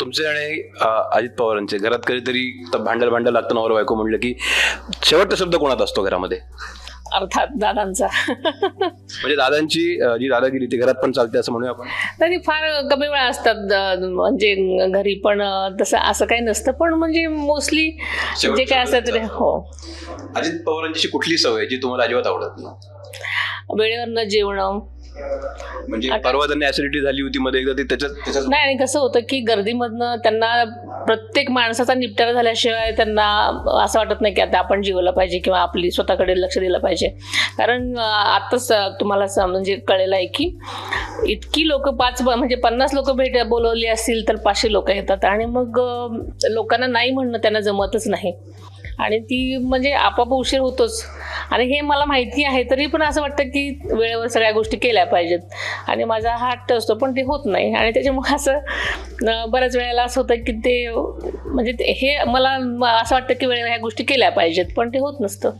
तुमचे आणि अजित पवारांचे घरात कधीतरी भांडण लागतं नवरा बायको म्हणलं की शेवटचा शब्द कोणाचा असतो घरामध्ये? अर्थात दादांचा. म्हणजे दादांची जी दादागिरी ती घरात पण चालते असं म्हणूया आपण. तरी फार कमी वेळा असतात म्हणजे घरी पण तसं असं काही नसतं, पण म्हणजे मोस्टली जे काय असतं तरी. हो. अजित पवारांची कुठली सवय जी तुम्हाला अजिबात आवडत नाही? वेळेवर न जेवणं. म्हणजे परवा त्यांनी ऍसिडिटी झाली होती मध्ये एकदा, ती त्याच्यात नाही. आणि कसं होतं की गर्दीमधनं त्यांना प्रत्येक माणसाचा निपटारा झाल्याशिवाय त्यांना असं वाटत नाही की आता आपण जेवलं पाहिजे किंवा आपली स्वतःकडे लक्ष दिलं पाहिजे. कारण आताच तुम्हाला म्हणजे कळलेलं आहे की इतकी लोक 50 लोक बोलवली असतील तर 500 लोक येतात आणि मग लोकांना नाही म्हणणं त्यांना जमतच नाही आणि ती म्हणजे आपोआप उशीर होतोच. आणि हे मला माहिती आहे तरी पण असं वाटतं की वेळेवर सगळ्या गोष्टी केल्या पाहिजेत आणि माझा हा हट्ट असतो, पण ते होत नाही. आणि त्याच्यामुळे असं बऱ्याच वेळेला असं होतं की ते म्हणजे हे मला असं वाटतं की वेळेवर ह्या गोष्टी केल्या पाहिजेत पण ते होत नसतं.